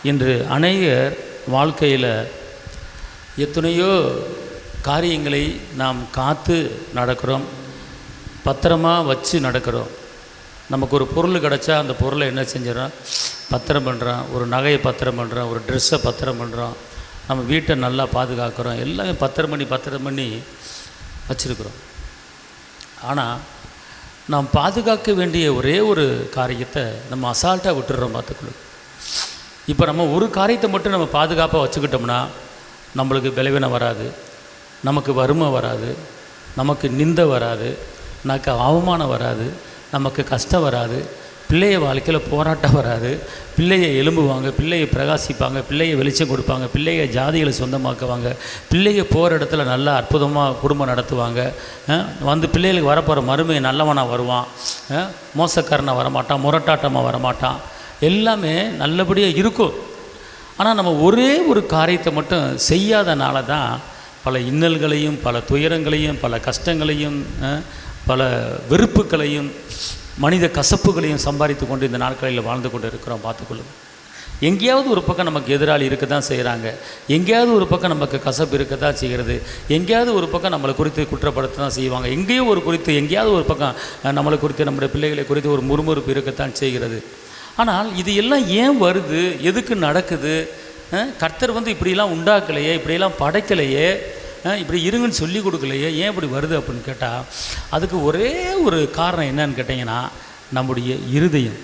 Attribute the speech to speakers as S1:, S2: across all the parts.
S1: இன்று அநேகர் வாழ்க்கையில் எத்தனையோ காரியங்களை நாம் காத்து நடக்கிறோம், பத்திரமாக வச்சு நடக்கிறோம். நமக்கு ஒரு பொருள் கிடச்சா அந்த பொருளை என்ன செஞ்சிடறோம், பத்திரம் பண்ணுறோம். ஒரு நகையை பத்திரம் பண்ணுறோம், ஒரு ட்ரெஸ்ஸை பத்திரம் பண்ணுறோம், நம்ம வீட்டை நல்லா பாதுகாக்கிறோம், எல்லாமே பத்திரம் பண்ணி வச்சுருக்கிறோம். ஆனால் நாம் பாதுகாக்க வேண்டிய ஒரே ஒரு காரியத்தை நம்ம அசால்ட்டாக விட்டுடுறோம். பார்த்துக்கணும். இப்போ நம்ம ஒரு காரியத்தை மட்டும் நம்ம பாதுகாப்பாக வச்சுக்கிட்டோம்னா நம்மளுக்கு பலவீனம் வராது, நமக்கு வறுமை வராது, நமக்கு நிந்தை வராது, நமக்கு அவமானம் வராது, நமக்கு கஷ்டம் வராது, பிள்ளைய வாழ்க்கையில் போராட்டம் வராது, பிள்ளையை எழும்புவாங்க, பிள்ளையை பிரகாசிப்பாங்க, பிள்ளையை வெளிச்சம் கொடுப்பாங்க, பிள்ளைய ஜாதிகளை சொந்தமாக்குவாங்க, பிள்ளைய போகிற இடத்துல நல்லா அற்புதமாக குடும்பம் நடத்துவாங்க. வந்து பிள்ளைகளுக்கு வரப்போகிற மருமையை நல்லவனாக வருவான், மோசக்காரனாக வரமாட்டான், முரட்டாட்டமாக வரமாட்டான், எல்லாமே நல்லபடியாக இருக்கும். ஆனால் நம்ம ஒரே ஒரு காரியத்தை மட்டும் செய்யாதனால தான் பல இன்னல்களையும், பல துயரங்களையும், பல கஷ்டங்களையும், பல வெறுப்புகளையும், மனித கசப்புகளையும் சம்பாதித்து கொண்டு இந்த நாட்களில் வாழ்ந்து கொண்டு இருக்கிறோம். பார்த்துக்கொள்ளுங்க. எங்கேயாவது ஒரு பக்கம் நமக்கு எதிராளி இருக்க தான் செய்கிறாங்க, எங்கேயாவது ஒரு பக்கம் நமக்கு கசப்பு இருக்க தான் செய்கிறது, எங்கேயாவது ஒரு பக்கம் நம்மளை குறித்து குற்றப்படுத்த தான் செய்வாங்க, எங்கேயாவது ஒரு பக்கம் நம்மளை குறித்து, நம்முடைய பிள்ளைகளை குறித்து ஒரு முறுமுறுப்பு இருக்கத்தான் செய்கிறது. ஆனால் இது எல்லாம் ஏன் வருது, எதுக்கு நடக்குது? கர்த்தர் வந்து இப்படிலாம் உண்டாக்கலையே, இப்படியெல்லாம் படைக்கலையே, இப்படி இருங்கன்னு சொல்லி கொடுக்கலையே, ஏன் இப்படி வருது அப்படின்னு கேட்டால் அதுக்கு ஒரே ஒரு காரணம் என்னன்னு கேட்டிங்கன்னா நம்முடைய இருதயம்.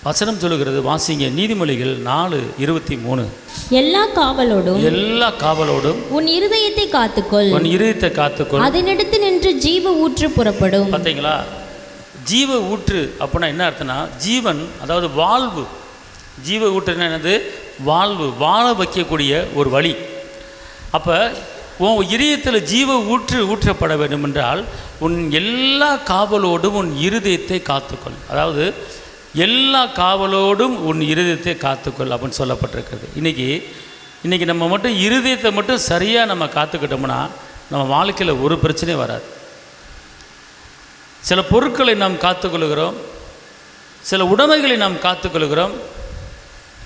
S1: வசனம் சொல்லுகிறது, வாசிங்க, நீதிமொழிகள் 4:23.
S2: எல்லா காவலோடும் உன் இருதயத்தை காத்துக்கொள், அதனிடத்து நின்று ஜீவ ஊற்று புறப்படும்.
S1: பார்த்தீங்களா? ஜீவ ஊற்று அப்படின்னா என்ன அர்த்தம்னா ஜீவன், அதாவது வாழ்வு. ஜீவ ஊற்றுன்னா என்னது? வாழ்வு, வாழ வைக்கக்கூடிய ஒரு வழி. அப்போ உன் இதயத்தில் ஜீவ ஊற்றப்பட வேண்டும் என்றால் உன் எல்லா காவலோடும் உன் இருதயத்தை காத்துக்கொள். அதாவது எல்லா காவலோடும் உன் இருதயத்தை காத்துக்கொள் அப்படின்னு சொல்லப்பட்டிருக்கிறது. இன்றைக்கி நம்ம மட்டும் இருதயத்தை மட்டும் சரியாக நம்ம காத்துக்கிட்டோம்னா நம்ம வாழ்க்கையில் ஒரு பிரச்சனையும் வராது. சில பொருட்களை நாம் காத்துக்கொள்கிறோம், சில உடைமைகளை நாம் காத்துக்கொள்கிறோம்,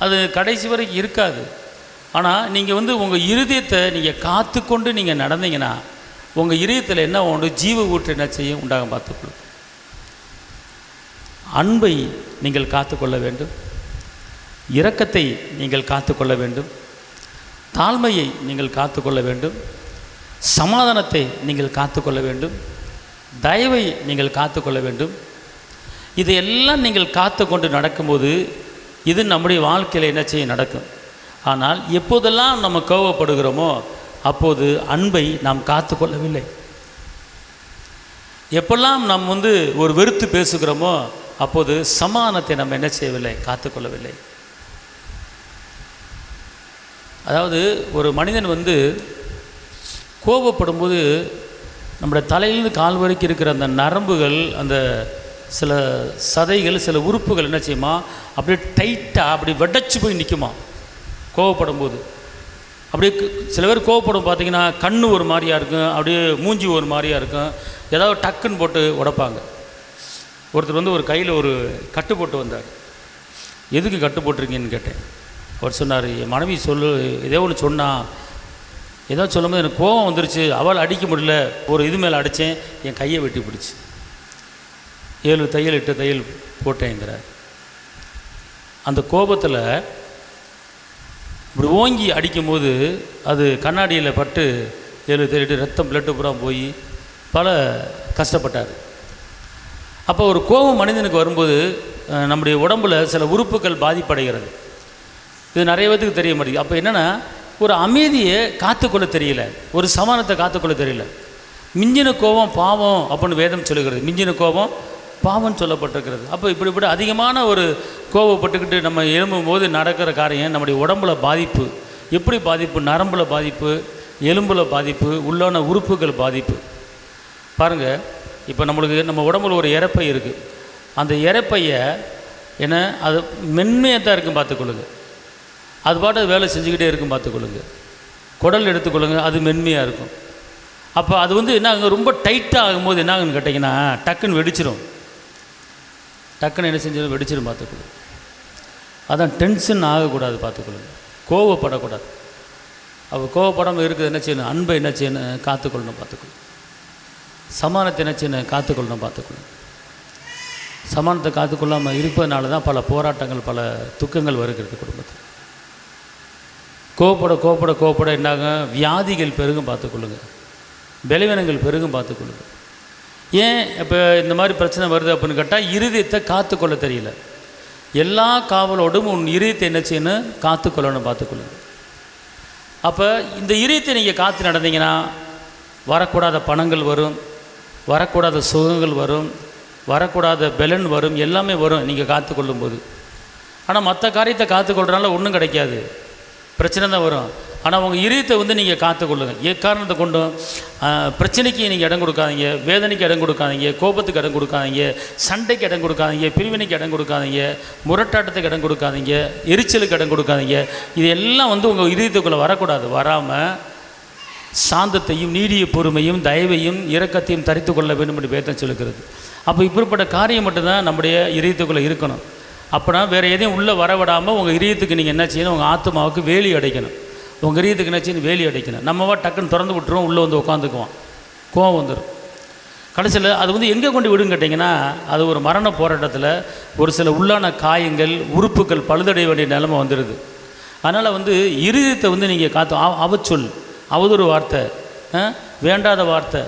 S1: அது கடைசி வரைக்கும் இருக்காது. ஆனால் நீங்கள் வந்து உங்கள் இருதயத்தை நீங்கள் காத்துக்கொண்டு நீங்கள் நடந்தீங்கன்னா உங்கள் இருதயத்தில் என்ன உண்டு, ஜீவ ஊற்று என்ன செய்யும், உண்டாகும். பார்த்துக்கொள்ளும். அன்பை நீங்கள் காத்துக்கொள்ள வேண்டும், இரக்கத்தை நீங்கள் காத்துக்கொள்ள வேண்டும், தாழ்மையை நீங்கள் காத்துக்கொள்ள வேண்டும், சமாதானத்தை நீங்கள் காத்துக்கொள்ள வேண்டும், தயவை நீங்கள் காத்துக்கொள்ள வேண்டும். இதையெல்லாம் நீங்கள் காத்து கொண்டு நடக்கும்போது இது நம்முடைய வாழ்க்கையில் என்ன செய்ய நடக்கும். ஆனால் எப்போதெல்லாம் நம்ம கோபப்படுகிறோமோ அப்போது அன்பை நாம் காத்து கொள்ளவில்லை. எப்பெல்லாம் நாம் வந்து ஒரு வெறுத்து பேசுகிறோமோ அப்போது சமாதானத்தை நம்ம என்ன செய்யவில்லை, காத்துக்கொள்ளவில்லை. அதாவது ஒரு மனிதன் வந்து கோபப்படும்போது நம்முடைய தலையிலிருந்து கால் வரைக்கும் இருக்கிற அந்த நரம்புகள், அந்த சில சதைகள், சில உறுப்புகள் என்ன செய்யுமா, அப்படியே டைட்டாக அப்படி வெடைச்சி போய் நிற்குமா கோவப்படும்போது. அப்படியே சில பேர் கோவப்படும் பார்த்திங்கன்னா கண் ஒரு மாதிரியாக இருக்கும், அப்படியே மூஞ்சி ஒரு மாதிரியாக இருக்கும், ஏதாவது டக்குன்னு போட்டு உடைப்பாங்க. ஒருத்தர் வந்து ஒரு கையில் ஒரு கட்டு போட்டு வந்தார். எதுக்கு கட்டு போட்டிருக்கீங்கன்னு கேட்டேன். அவர் சொன்னார், என் மனைவி ஏதோ ஒன்று சொன்னால், ஏதோ சொல்லும்போது எனக்கு கோபம் வந்துருச்சு, அவள் அடிக்க முடியல, ஒரு இது மேலே அடித்தேன், என் கையை வெட்டி பிடிச்சி 7 தையல் 8 தையல் போட்டேங்கிறார். அந்த கோபத்தில் இப்படி ஓங்கி அடிக்கும்போது அது கண்ணாடியில் பட்டு 7 தையல் ரத்தம் பிளட்டு பூரா போய் பல கஷ்டப்பட்டார். அப்போ ஒரு கோபம் மனிதனுக்கு வரும்போது நம்முடைய உடம்பில் சில உறுப்புகள் பாதிப்படைகிறது. இது நிறைய பேருக்கு தெரிய மாட்டேங்குது. அப்போ என்னென்னா ஒரு அமைதியை காத்துக்கொள்ள தெரியல, ஒரு சமாதானத்தை காத்துக்கொள்ள தெரியல. மிஞ்சின கோபம் பாவம் அப்படின்னு வேதம் சொல்லுகிறது. மிஞ்சின கோபம் பாவம் சொல்லப்பட்டிருக்கிறது. அப்போ இப்படி அதிகமான ஒரு கோபப்பட்டுக்கிட்டு நம்ம எழும்பும்போது நடக்கிற காரியம் நம்முடைய உடம்புல பாதிப்பு. எப்படி பாதிப்பு? நரம்பில் பாதிப்பு, எலும்பில் பாதிப்பு, உள்ளான உறுப்புகள் பாதிப்பு. பாருங்கள், இப்போ நம்ம உடம்புல ஒரு இரைப்பை இருக்குது. அந்த இரைப்பையை என்ன, அது மென்மையாக தான் இருக்கும், பார்த்துக்கொள்ளுங்க. அது பாட்டு வேலை செஞ்சுக்கிட்டே இருக்கும், பார்த்துக்கொள்ளுங்க. குடல் எடுத்துக்கொள்ளுங்க, அது மென்மையாக இருக்கும். அப்போ அது வந்து என்ன ஆகுங்க, ரொம்ப டைட்டாக ஆகும்போது என்ன ஆகுன்னு கேட்டிங்கன்னா டக்குன்னு வெடிச்சிடும். டக்குன்னு என்ன செஞ்சிடும், வெடிச்சிடும், பார்த்துக்கொள்ளுங்க. அதான் டென்ஷன் ஆகக்கூடாது, பார்த்துக்கொள்ளுங்க. கோவப்படக்கூடாது. அவள் கோவப்படாமல் இருக்குது என்ன செய்யணும்? அன்பை என்ன செய்யணும்? காத்துக்கொள்ளணும், பார்த்துக்கொள்ளணும். சமானத்தை என்ன செய்யணும்? காத்துக்கொள்ளணும், பார்த்துக்கொள்ளணும். சமானத்தை காத்துக்கொள்ளாமல் இருப்பதனால தான் பல போராட்டங்கள், பல துக்கங்கள் வருகிறது குடும்பத்தில். கோவப்பட கோவப்பட கோவப்பட என்னாக? வியாதிகள் பெருகும், பார்த்துக்கொள்ளுங்க. பலவீனங்கள் பெருகும், பார்த்துக்கொள்ளுங்க. ஏன் இப்போ இந்த மாதிரி பிரச்சனை வருது அப்படின்னு கேட்டால், இருதயத்தை காத்துக்கொள்ள தெரியல. எல்லா காவலோடும் உன் இருதயத்தை என்ன செய்யணும்? காத்துக்கொள்ளணும், பார்த்துக்கொள்ளுங்க. அப்போ இந்த இருதயத்தை நீங்கள் காத்து நடந்தீங்கன்னா வரக்கூடாத பணங்கள் வரும், வரக்கூடாத சுகங்கள் வரும், வரக்கூடாத பலன் வரும், எல்லாமே வரும் நீங்கள் காத்துக்கொள்ளும்போது. ஆனால் மற்ற காரியத்தை காத்துக்கொள்றதுனால ஒன்றும் கிடைக்காது, பிரச்சனை தான் வரும். ஆனால் உங்கள் இருதயத்தை வந்து நீங்கள் காத்துக்கொள்ளுங்க. எக்காரணத்தை கொண்டும் பிரச்சனைக்கு நீங்கள் இடம் கொடுக்காதீங்க, வேதனைக்கு இடம் கொடுக்காதீங்க, கோபத்துக்கு இடம் கொடுக்காதீங்க, சண்டைக்கு இடம் கொடுக்காதீங்க, பிரிவினைக்கு இடம் கொடுக்காதீங்க, முரட்டாட்டத்துக்கு இடம் கொடுக்காதீங்க, எரிச்சலுக்கு இடம் கொடுக்காதீங்க. இது எல்லாம் வந்து உங்கள் இருதயத்துக்குள்ளே வரக்கூடாது. வராமல் சாந்தத்தையும் நீடிய பொறுமையும் தயவையும் இரக்கத்தையும் தரித்து கொள்ள வேண்டும் என்று வேதம் சொல்லுகிறது. அப்போ இப்படிப்பட்ட காரியம் மட்டும்தான் நம்முடைய இதயத்துக்குள்ளே இருக்கணும். அப்போனா வேறு எதையும் உள்ளே வரவிடாமல் உங்கள் இதயத்துக்கு நீங்கள் என்ன செய்யணும்? உங்கள் ஆத்மாவுக்கு வேலி அடைக்கணும். உங்கள் இதயத்துக்கு என்ன செய்யணும்? வேலி அடைக்கணும். நம்மவா டக்குன்னு திறந்து விட்டுருவோம், உள்ளே வந்து உட்காந்துக்குவோம், கோவம் வந்துடும். கடைசியில் அது வந்து எங்கே கொண்டு விடுன்னு கேட்டிங்கன்னா, அது ஒரு மரண போராட்டத்தில் ஒரு சில உள்ளான காயங்கள், உறுப்புகள் பழுதடைய வேண்டிய நிலைமை வந்துடுது. அதனால் வந்து இருதயத்தை வந்து நீங்கள் காத்து அவச்சொல், அவதூறு வார்த்தை, வேண்டாத வார்த்தை,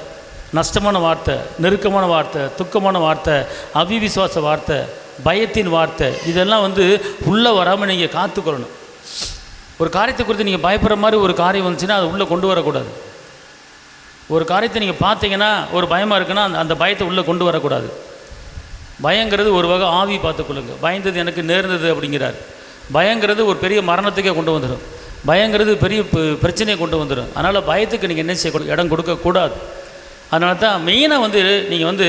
S1: நஷ்டமான வார்த்தை, நெருக்கமான வார்த்தை, துக்கமான வார்த்தை, அவிவிசுவாச வார்த்தை, பயத்தின் வார்த்தை, இதெல்லாம் வந்து உள்ளே வராமல் நீங்கள் காத்துக்கொள்ளணும். ஒரு காரியத்தை குறித்து நீங்கள் பயப்படுற மாதிரி ஒரு காரியம் வந்துச்சுன்னா அதை உள்ளே கொண்டு வரக்கூடாது. ஒரு காரியத்தை நீங்கள் பார்த்தீங்கன்னா ஒரு பயமாக இருக்குன்னா அந்த பயத்தை உள்ளே கொண்டு வரக்கூடாது. பயங்கிறது ஒரு வகை ஆவி, பார்த்துக்கொள்ளுங்க. பயந்தது எனக்கு நேர்ந்தது அப்படிங்கிறார். பயங்கிறது ஒரு பெரிய மரணத்துக்கே கொண்டு வந்துடும். பயங்கிறது பெரிய பிரச்சனையை கொண்டு வந்துடும். அதனால் பயத்துக்கு நீங்கள் என்ன செய்ய இடம் கொடுக்கக்கூடாது. அதனால தான் மெயினாக வந்து நீங்கள் வந்து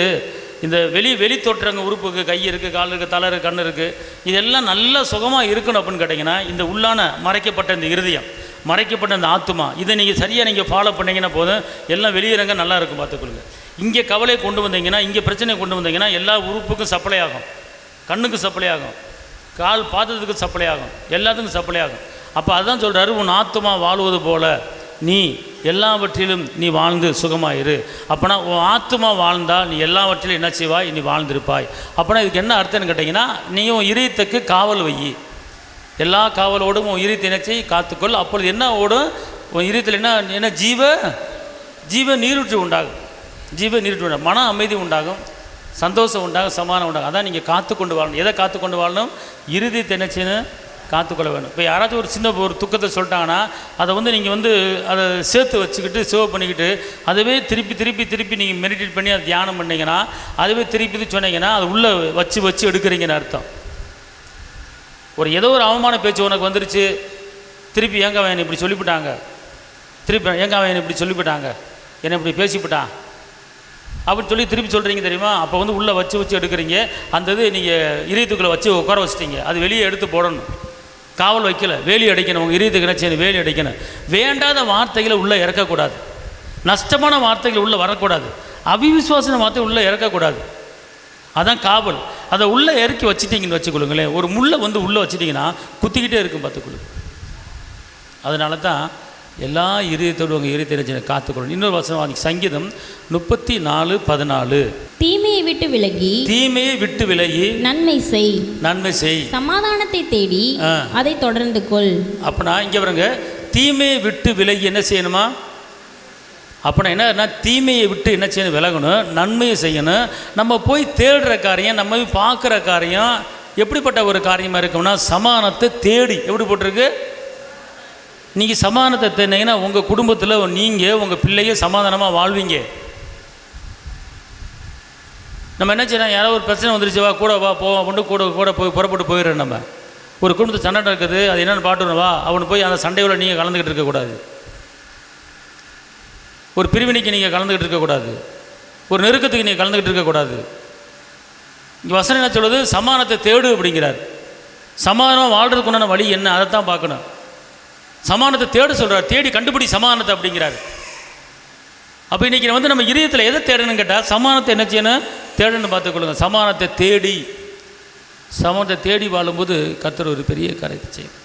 S1: இந்த வெளி தோற்றங்க உறுப்புக்கு கை இருக்குது, கால் இருக்குது, தலை இருக்குது, கண் இருக்குது, இதெல்லாம் நல்லா சுகமாக இருக்கணும் அப்படின்னு கேட்டிங்கன்னா இந்த உள்ளான மறைக்கப்பட்ட இந்த இருதயம், மறைக்கப்பட்ட இந்த ஆத்மா, இதை நீங்கள் சரியாக நீங்கள் ஃபாலோ பண்ணிங்கன்னா போதும், எல்லாம் வெளியிறங்க நல்லா இருக்கும், பார்த்துக்கொள்ளுங்க. இங்கே கவலை கொண்டு வந்தீங்கன்னா, இங்கே பிரச்சனை கொண்டு வந்தீங்கன்னா எல்லா உறுப்புக்கும் சப்ளை ஆகும். கண்ணுக்கு சப்ளை ஆகும், கால் பாதத்துக்கு சப்ளை ஆகும், எல்லாத்துக்கும் சப்ளை ஆகும். அப்போ அதுதான் சொல்கிறாரு, உன் ஆத்மா வாழ்வது போல நீ எல்லாவற்றிலும் நீ வாழ்ந்து சுகமாயிரு. அப்போனா உன் ஆத்மா வாழ்ந்தால் நீ எல்லாவற்றிலும் என்ன செய்வாய்? நீ வாழ்ந்திருப்பாய். அப்போனா இதுக்கு என்ன அர்த்தம்னு கேட்டிங்கன்னா, நீ உன் இதயத்துக்கு காவல் வை. எல்லா காவலோடும் உன் இதயத்தை என்ன செய்? காத்துக்கொள். அப்பொழுது என்ன ஓடும்? உன் இதயத்தில் என்ன ஜீவ நீரூற்று உண்டாகும். ஜீவ நீரூற்று உண்டாகும், மன அமைதி உண்டாகும், சந்தோஷம் உண்டாகும், சமாதானம் உண்டாகும். அதான் நீங்கள் காத்துக்கொண்டு வாழணும். எதை காத்துக்கொண்டு வாழணும்? இருதயத்தை என்ன செய்யணும்? காத்துக்கொள்ள வேணும். இப்போ யாராச்சும் ஒரு சின்ன ஒரு துக்கத்தை சொல்லிட்டாங்கன்னா அதை வந்து நீங்கள் வந்து அதை சேர்த்து வச்சுக்கிட்டு சேவ் பண்ணிக்கிட்டு அதுவே திருப்பி நீங்கள் மெடிடேட் பண்ணி அதை தியானம் பண்ணிங்கன்னா அதுவே திருப்பி சொன்னீங்கன்னா அது உள்ளே வச்சு எடுக்கிறீங்கன்னு அர்த்தம். ஏதோ ஒரு அவமான பேச்சு உனக்கு வந்துருச்சு, திருப்பி ஏங்க அவன் இப்படி சொல்லிவிட்டாங்க, இப்படி சொல்லிவிட்டாங்க, என்னை இப்படி பேசிவிட்டான் அப்படின்னு சொல்லி திருப்பி சொல்கிறீங்க தெரியுமா? அப்போ வந்து உள்ளே வச்சு எடுக்கிறீங்க. அந்த இது நீங்கள் இதயத்துக்குள்ளே வச்சு உட்கார வச்சிட்டீங்க, அது வெளியே எடுத்து போடணும். காவல் வைக்கல, வேலி அடைக்கணும். உங்கள் இதயத்துக்கு என்ன செய்யணும்? வேலி அடைக்கணும். வேண்டாத வார்த்தைகளை உள்ளே இறக்கக்கூடாது, நஷ்டமான வார்த்தைகள் உள்ளே வரக்கூடாது, அவிவிசுவாசன வார்த்தை உள்ளே இறக்கக்கூடாது. அதான் காவல். அதை உள்ளே இறக்கி வச்சுட்டிங்கன்னு வச்சுக்கொள்ளுங்களேன், ஒரு முள்ளை வந்து உள்ளே வச்சுட்டிங்கன்னா குத்திக்கிட்டே இருக்கும், பார்த்துக்கொள்ளுங்க. அதனால தான் எல்லா இதயத்தோடு உங்கள் இதயத்தை காத்துக்கொள்ளணும். இன்னொரு வசனம் சங்கீதம் 34:14, தீமையை விட்டு விலகி நன்மை செய், சமாதானத்தை தேடி அதை தொடர்ந்து கொள். அப்பனா இங்கே பாருங்க, தீமையை விட்டு விலகி என்ன செய்யணுமா? அப்பனா என்ன, தீமையை விட்டு என்ன செய்யணும்? விலகணும், நன்மையை செய்யணும். நம்ம போய் தேடுற காரியம், நம்ம போய் பார்க்குற காரியம் எப்படிப்பட்ட ஒரு காரியமாக இருக்கும்னா, சமாதானத்தை தேடி. எப்படி போட்டிருக்கு? நீங்கள் சமாதானத்தை தேடினீங்கன்னா உங்கள் குடும்பத்தில் நீங்கள் உங்கள் பிள்ளைய சமாதானமாக வாழ்வீங்க. நம்ம என்ன செய்யணும்? யாராவது ஒரு பிரச்சனை வந்துருச்சு, வா கூட வா போவோம் அப்படின்னு கூட போய் புறப்பட்டு போயிடுறோம். நம்ம ஒரு குடும்பத்தை சண்டை இருக்குது, அது என்னென்னு பாட்டுன்னு வா அவனு போய் அந்த சண்டையோட நீங்கள் கலந்துக்கிட்டு இருக்கக்கூடாது. ஒரு பிரிவினைக்கு நீங்கள் கலந்துக்கிட்டு இருக்கக்கூடாது, ஒரு நெருக்கத்துக்கு நீங்கள் கலந்துக்கிட்டு இருக்கக்கூடாது. இங்கே வசனம் என்ன சொல்லுது? சமாதானத்தை தேடு அப்படிங்கிறார். சமாதானம் வாழ்கிறதுக்கு உண்டான வழி என்ன? அதை தான் பார்க்கணும். சமாதானத்தை தேடு சொல்கிறார், தேடி கண்டுபிடி சமாதானத்தை அப்படிங்கிறார். அப்போ இன்றைக்கி வந்து நம்ம இதயத்தில் எதை தேடணும்னு கேட்டால் சமாதானத்தை என்ன செய்யணும்? தேடணும்னு பார்த்துக்கொள்ளுங்க. சமாதானத்தை தேடி, சமாதானத்தை தேடி வாழும்போது கர்த்தர் ஒரு பெரிய காரியத்தை செய்யும்.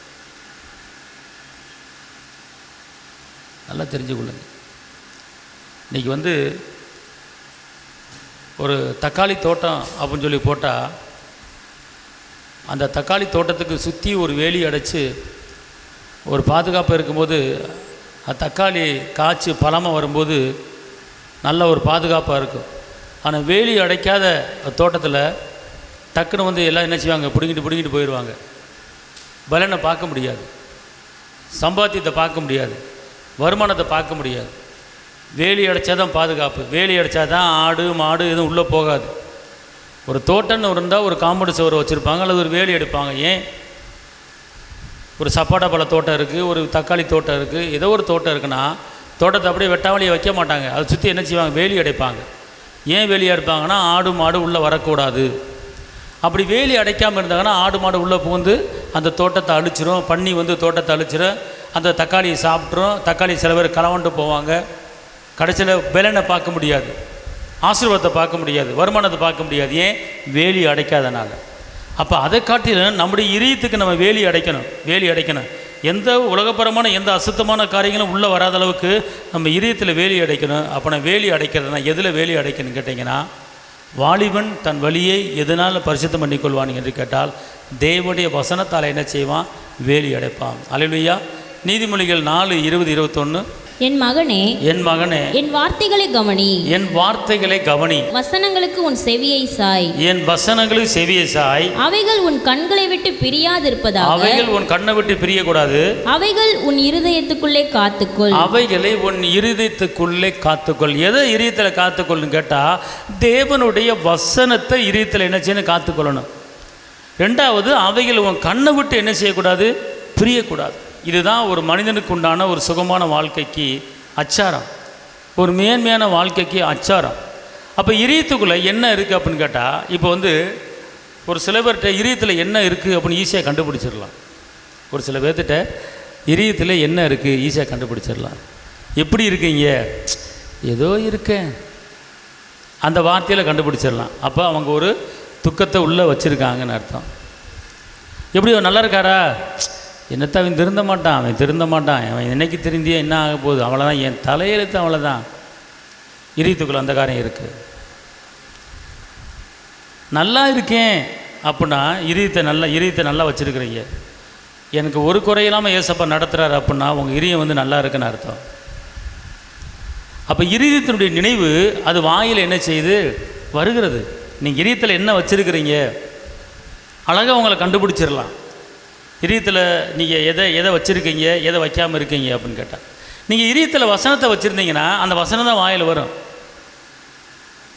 S1: நல்லா தெரிஞ்சு கொள்ளுங்க. இன்றைக்கி ஒரு தக்காளி தோட்டம் அப்படின்னு சொல்லி போட்டால் அந்த தக்காளி தோட்டத்துக்கு சுற்றி ஒரு வேலி அடைச்சி ஒரு பாதுகாப்பு இருக்கும்போது தக்காளி காய்ச்சி பழமாக வரும்போது நல்ல ஒரு பாதுகாப்பாக இருக்கும். ஆனால் வேலி அடைக்காத தோட்டத்தில் டக்குன்னு எல்லாம் என்ன செய்வாங்க, பிடுங்கிட்டு போயிடுவாங்க. பலனை பார்க்க முடியாது, சம்பாத்தியத்தை பார்க்க முடியாது, வருமானத்தை பார்க்க முடியாது. வேலி அடைச்சா தான் பாதுகாப்பு. வேலி அடைச்சா தான் ஆடு மாடு எதுவும் உள்ளே போகாது. ஒரு தோட்டம்னு இருந்தால் ஒரு காம்பவுண்டு சுவர் வச்சுருப்பாங்க, அல்லது ஒரு வேலி எடுப்பாங்க. ஏன்? ஒரு சப்பாட்டா பழ தோட்டம் இருக்குது, ஒரு தக்காளி தோட்டம் இருக்குது, ஏதோ ஒரு தோட்டம் இருக்குன்னா தோட்டத்தை அப்படியே வெட்டாவளியை வைக்க மாட்டாங்க. அதை சுற்றி என்ன செய்வாங்க, வேலி அடைப்பாங்க. ஏன் வேலி அடைப்பாங்கன்னா ஆடு மாடு உள்ளே வரக்கூடாது. அப்படி வேலி அடைக்காமல் இருந்தாங்கன்னா ஆடு மாடு உள்ளே புகுந்து அந்த தோட்டத்தை அழிச்சிரும். பன்னி தோட்டத்தை அழிச்சிரும், அந்த தக்காளியை சாப்பிட்ரும். தக்காளி சில பேர் களவாண்டு போவாங்க. கடைசியில் பலனை பார்க்க முடியாது, ஆசீர்வாதத்தை பார்க்க முடியாது, வருமானத்தை பார்க்க முடியாது. ஏன்? வேலி அடைக்காதனால. அப்போ அதை காட்டிலும் நம்முடைய இதயத்துக்கு நம்ம வேலி அடைக்கணும். எந்த உலகப்பரமான எந்த அசுத்தமான காரியங்களும் உள்ளே வராத அளவுக்கு நம்ம இதயத்தில் வேலி அடைக்கணும். அப்போ நான் வேலி அடைக்கிறதுனா எதில் வேலி அடைக்கணும்னு கேட்டிங்கன்னா, வாலிபன் தன் வழியை எதனால் பரிசுத்தம் பண்ணிக்கொள்வான் என்று கேட்டால் தேவனுடைய வசனத்தால் என்ன செய்வான், வேலி அடைப்பான். அல்லேலூயா. நீதிமொழிகள் 4:20-21.
S2: என் மகனே,
S1: என்
S2: வார்த்தைகளை கவனி, வசனங்களுக்கு உன் செவியை சாய், அவைகள் உன் கண்களை விட்டு பிரியாதிருப்பதாக.
S1: அவைகள் உன் கண்ணை விட்டு பிரியக்கூடாது.
S2: அவைகள் உன் இருதயத்துக்குள்ளே காத்துக்கொள்.
S1: அவைகளை உன் இருதயத்துக்குள்ளே காத்துக்கொள். எதை இருதயத்தில் காத்துக்கொள்ளுன்னு கேட்டால் தேவனுடைய வசனத்தை இருதயத்தில் என்ன செய்யணும், காத்துக்கொள்ளணும். ரெண்டாவது, அவைகள் உன் கண்ணை விட்டு என்ன செய்யக்கூடாது, பிரியக்கூடாது. இதுதான் ஒரு மனிதனுக்கு உண்டான ஒரு சுகமான வாழ்க்கைக்கு அச்சாரம், ஒரு மேன்மையான வாழ்க்கைக்கு அச்சாரம். அப்போ இதயத்துக்குள்ளே என்ன இருக்குது அப்படின்னு கேட்டால், இப்போ ஒரு சில பேர்கிட்ட இதயத்தில் என்ன இருக்குது அப்படின்னு ஈஸியாக கண்டுபிடிச்சிடலாம். ஒரு சில பேர்த்திட்ட இதயத்தில் என்ன இருக்குது ஈஸியாக கண்டுபிடிச்சிடலாம். எப்படி இருக்கீங்க, ஏதோ இருக்கேன், அந்த வார்த்தையில் கண்டுபிடிச்சிடலாம். அப்போ அவங்க ஒரு துக்கத்தை உள்ளே வச்சுருக்காங்கன்னு அர்த்தம். எப்படி நல்லா இருக்காரா, என்னத்தை அவன் திருந்த மாட்டான், அவன் என்னைக்கு திருந்தியே என்ன ஆக போகுது, அவ்வளோதான், என் தலையெழுத்து அவ்வளோதான். இதயத்துக்குள்ள அந்த காரியம் இருக்குது. நல்லா இருக்கேன் அப்படின்னா இதயத்தை நல்லா வச்சுருக்கிறீங்க. எனக்கு ஒரு குறையில்லாமல் ஏசப்பா நடத்துகிறாரு அப்படின்னா உங்கள் இதயம் நல்லா இருக்குன்னு அர்த்தம். அப்போ இதயத்தினுடைய நினைவு அது வாயில் என்ன செய்யுது, வருகிறது. நீங்கள் இதயத்தில் என்ன வச்சுருக்கிறீங்க அழகாக உங்களை கண்டுபிடிச்சிடலாம். இதயத்தில் நீங்கள் எதை வச்சுருக்கீங்க, எதை வைக்காமல் இருக்கீங்க அப்படின்னு கேட்டால், நீங்கள் இதயத்தில் வசனத்தை வச்சுருந்தீங்கன்னா அந்த வசனம் தான் வாயில் வரும்.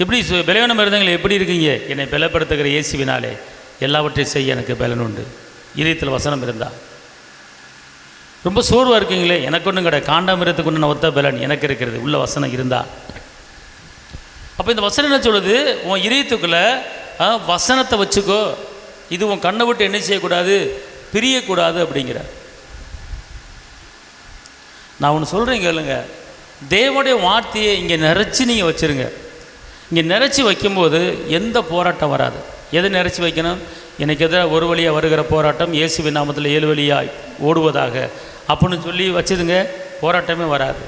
S1: எப்படி பலவீனம் இருந்தவங்களை எப்படி இருக்கீங்க, என்னை பலப்படுத்துகிற இயேசுவினாலே எல்லாவற்றையும் செய்ய எனக்கு பலன் உண்டு. இதயத்தில் வசனம் இருந்தால். ரொம்ப சோர்வாக இருக்கீங்களே, எனக்கு ஒன்றும் கிடையாது, காண்டாமிரத்துக்கு ஒன்று ஒத்த பலன் எனக்கு இருக்கிறது, உள்ள வசனம் இருந்தால். அப்போ இந்த வசனம் என்ன சொல்லுது, உன் இதயத்துக்குள்ளே வசனத்தை வச்சுக்கோ, இது உன் கண்ணை விட்டு என்ன செய்யக்கூடாது, பிரியக்கூடாது அப்படிங்கிறார். நான் ஒன்று சொல்கிறேன் கேளுங்க, தேவனுடைய வார்த்தையை இங்கே நிறைச்சி நீங்கள் வச்சுருங்க. இங்கே நிறைச்சி வைக்கும்போது எந்த போராட்டம் வராது. எதை நிறைச்சி வைக்கணும், எனக்கு எதிராக ஒரு வழியாக வருகிற போராட்டம் இயேசுவின் நாமத்தில் 7 வழியாக ஓடுவதாக அப்படின்னு சொல்லி வச்சுதுங்க, போராட்டமே வராது.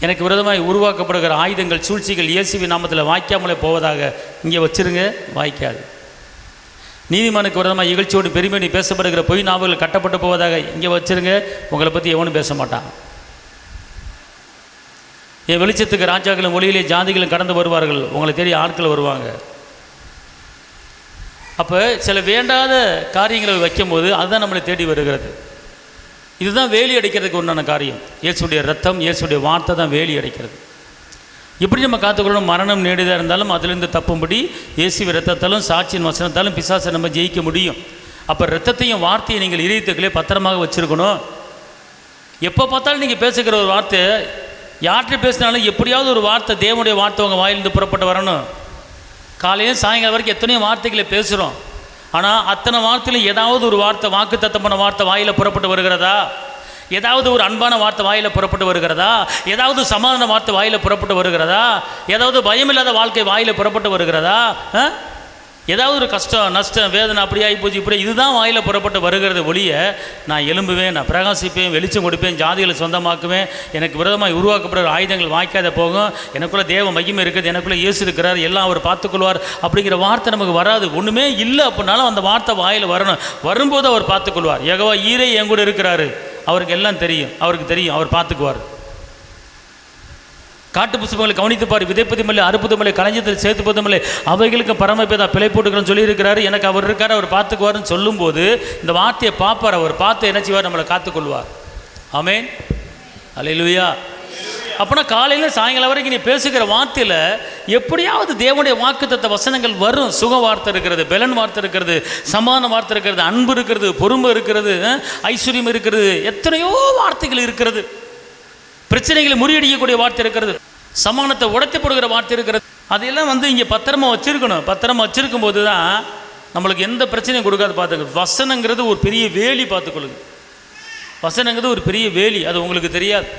S1: எனக்கு விரோதமாக உருவாக்கப்படுகிற ஆயுதங்கள் சூழ்ச்சிகள் இயேசுவின் நாமத்தில் வாய்க்காமலே போவதாக இங்கே வச்சுருங்க, வாய்க்காது. நீதிமானுக்கு விரோதமாக இகழ்ச்சியோடு பெருமை பேசப்படுகிற பொய் நாவல்கள் கட்டப்பட்டு போவதாக இங்கே வச்சுருங்க, உங்களை பற்றி எவனும் பேச மாட்டான். என் வெளிச்சத்துக்கு ராஜாக்களும் ஒளியிலே ஜாதிகளும் கடந்து வருவார்கள், உங்களை தேடி ஆட்கள் வருவாங்க. அப்போ சில வேண்டாத காரியங்களை வைக்கும்போது அதுதான் நம்மளை தேடி வருகிறது. இதுதான் வேலி அடைக்கிறதுக்கு உண்டான காரியம். இயேசுடைய ரத்தம், இயேசுடைய வார்த்தை தான் வேலி அடைக்கிறது. எப்படி நம்ம காத்துக்கொள்ளணும், மரணம் நேடிதாக இருந்தாலும் அதிலிருந்து தப்பும்படி இயேசுவின் ரத்தத்தாலும் சாட்சியின் வசனத்தாலும் பிசாசை நம்ம ஜெயிக்க முடியும். அப்போ ரத்தத்தையும் வார்த்தையை நீங்கள் இதயத்துக்குள்ளே பத்திரமாக வச்சுருக்கணும். எப்போ பார்த்தாலும் நீங்கள் பேசுகிற ஒரு வார்த்தை, யார்கிட்ட பேசினாலும் எப்படியாவது ஒரு வார்த்தை, தேவனுடைய வார்த்தை உங்கள் வாயிலிருந்து புறப்பட்டு வரணும். காலையில் சாயங்காலம் வரைக்கும் எத்தனையோ வார்த்தைகளை பேசுகிறோம், ஆனால் அத்தனை வார்த்தையிலும் ஏதாவது ஒரு வார்த்தை, வாக்கு தத்தமான வார்த்தை வாயில் புறப்பட்டு வருகிறதா? ஏதாவது ஒரு அன்பான வார்த்தை வாயில் புறப்பட்டு வருகிறதா? ஏதாவது சமாதான வார்த்தை வாயில் புறப்பட்டு வருகிறதா? ஏதாவது பயமில்லாத வாழ்க்கை வாயில் புறப்பட்டு வருகிறதா? ஏதாவது ஒரு கஷ்டம், நஷ்டம், வேதனை, அப்படி ஆகி போச்சு, இப்படி இதுதான் வாயில் புறப்பட்டு வருகிறது ஒழிய, நான் எழும்புவேன், நான் பிரகாசிப்பேன், வெளிச்சம் கொடுப்பேன், ஜாதிகளை சொந்தமாக்குவேன், எனக்கு விரோதமாக உருவாக்கப்படுற ஆயுதங்கள் வாய்க்காத போகும், எனக்குள்ளே தேவ மகிமை இருக்குது, எனக்குள்ளே இயேசு இருக்கிறார், எல்லாம் அவர் பார்த்துக்கொள்வார் அப்படிங்கிற வார்த்தை நமக்கு வராது. ஒன்றுமே இல்லை அப்படின்னாலும் அந்த வார்த்தை வாயில் வரணும். வரும்போது அவர் பார்த்துக்கொள்வார். யெகோவா ஈரே என் கூட இருக்கிறாரு, அவருக்கு எல்லாம் தெரியும், அவருக்கு தெரியும், அவர் பார்த்துக்குவார். காட்டு புஷ்பங்களை கவனித்துப்பார், விதைப்பதுமில்லை, அறுப்பதுமில்லை, களஞ்சத்தில் சேர்த்துப்பதுமில்லை, அவைகளுக்கு பரமபிதா பிழை போட்டுக்கிறேன்னு சொல்லியிருக்கிறாரு. எனக்கு அவர் இருக்கார், அவர் பார்த்துக்குவார்னு சொல்லும்போது இந்த வார்த்தையை பார்ப்பார். அவர் பார்த்து என்ன செய்வார்? நம்மளை காத்துக்கொள்வார். ஆமென், அல்லேலூயா. அப்படின்னா காலையில் சாயங்காலம் வரைக்கும் நீ பேசுகிற வார்த்தையில் எப்படியாவது தேவனுடைய வாக்குத்தத்த வசனங்கள் வரும். சுக வார்த்தை இருக்கிறது, பெலன் வார்த்தை இருக்கிறது, சமாதான வார்த்தை இருக்கிறது, அன்பு இருக்கிறது, பொறுமை இருக்கிறது, ஐஸ்வர்யம் இருக்கிறது, எத்தனையோ வார்த்தைகள் இருக்கிறது. பிரச்சனைகளை முறியடிக்கக்கூடிய வார்த்தை இருக்கிறது, சமானத்தை உடைத்து போடுகிற வார்த்தை இருக்கிறது. அதையெல்லாம் இங்கே பத்திரமா வச்சிருக்கணும். பத்திரமா வச்சிருக்கும் போது தான் நம்மளுக்கு எந்த பிரச்சனையும் கொடுக்காது. பார்த்துக்க, வசனங்கிறது ஒரு பெரிய வேலி. பார்த்துக்கொள்ளுங்க, வசனங்கிறது ஒரு பெரிய வேலி, அது உங்களுக்கு தெரியாது.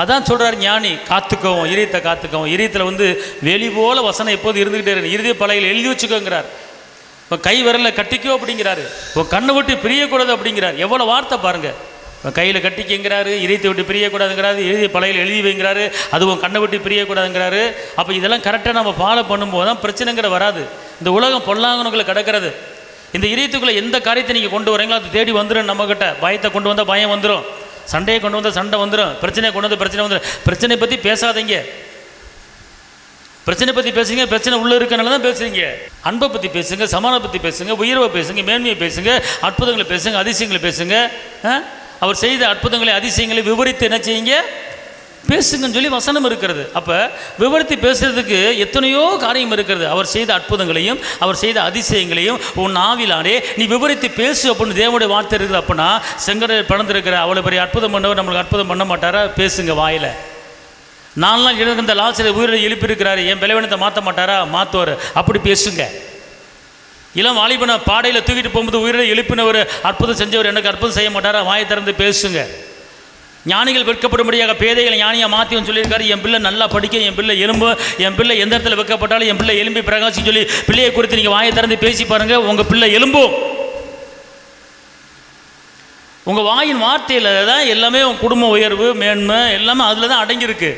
S1: அதான் சொல்கிறார் ஞானி, காத்துக்கவும், இதயத்தை காத்துக்கவும். இதயத்தில் வேலி போல வசனம் எப்போது இருந்துக்கிட்டே இருக்கு. இதய பலகையில் எழுதி வச்சுக்கோங்கிறார். இப்போ கை விரலில் கட்டிக்கோ அப்படிங்கிறாரு. இப்போ கண்ணை விட்டு பிரியக்கூடாது அப்படிங்கிறார். எவ்வளோ வார்த்தை பாருங்கள். கையில் கட்டிக்கங்கிறாரு, இதயத்தை விட்டு பிரியக்கூடாதுங்கிறாரு, எழுதிய பலகையில் எழுதி வைங்கிறாரு, அதுவும் கண்ணை விட்டு பிரியக்கூடாதுங்கிறாரு. அப்போ இதெல்லாம் கரெக்டாக நம்ம ஃபாலோ பண்ணும்போது தான் பிரச்சனைங்கிற வராது. இந்த உலகம் பொல்லாங்கனுக்குள்ளே கிடக்கிறது. இந்த இதயத்துக்குள்ளே எந்த காரியத்தை நீங்கள் கொண்டு வரீங்களோ அது தேடி வந்துடும். நம்மக்கிட்ட பயத்தை கொண்டு வந்தால் பயம் வந்துடும், சண்டையை கொண்டு வந்தால் சண்டை வந்துடும், பிரச்சனையை கொண்டு வந்து பிரச்சனை வந்துடும். பிரச்சனை பற்றி பேசாதீங்க, பிரச்சனை பற்றி பேசுங்க. பிரச்சனை உள்ளே இருக்கனால தான் பேசுறீங்க. அன்பை பற்றி பேசுங்க, சமாதானத்தை பற்றி பேசுங்க, உயர்வை பேசுங்க, மேன்மையை பேசுங்க, அற்புதங்களை பேசுங்க, அதிசயங்களை பேசுங்க. அவர் செய்த அற்புதங்களை அதிசயங்களை விவரித்து என்ன செய்யுங்க? பேசுங்கன்னு சொல்லி வசனம் இருக்கிறது. அப்போ விவரித்து பேசுறதுக்கு எத்தனையோ காரியம் இருக்கிறது. அவர் செய்த அற்புதங்களையும் அவர் செய்த அதிசயங்களையும் உன் ஆவிலானே நீ விவரித்து பேசு அப்படின்னு தேவனுடைய வார்த்தை இருக்குது. அப்படின்னா செங்கரை பறந்துருக்கிற அவ்வளோ பெரிய அற்புதம் பண்ணவர் நம்மளுக்கு அற்புதம் பண்ண மாட்டாரா? பேசுங்க வாயில். நான்லாம் எழுந்த லாசரை உயிரை எழுப்பியிருக்கிறாரு, என் பலவீனத்தை மாற்ற மாட்டாரா? மாற்றுவார். அப்படி பேசுங்க. இளம் வாலிபனை பாடையில் தூக்கிட்டு போகும்போது உயிரை எழுப்பினவர், அற்புதம் செஞ்சவர் எனக்கு அற்புதம் செய்ய மாட்டாரா? வாயை திறந்து பேசுங்க. ஞானிகள் வெட்கப்படும்படியாக பேதைகளை ஞானியாக மாற்றியும் சொல்லியிருக்காரு. என் பிள்ளை நல்லா படிக்க, என் பிள்ளை எலும்பு, என் பிள்ளை எந்த இடத்துல வைக்கப்பட்டாலும் என் பிள்ளை எலும்பி பிரகாசின்னு சொல்லி பிள்ளையை குறித்து நீங்கள் வாயை திறந்து பேசி பாருங்கள், உங்கள் பிள்ளை எலும்பும். உங்கள் வாயின் வார்த்தையில் தான் எல்லாமே உங்கள் குடும்ப உயர்வு, மேன்மை எல்லாமே அதில் தான் அடங்கியிருக்கு.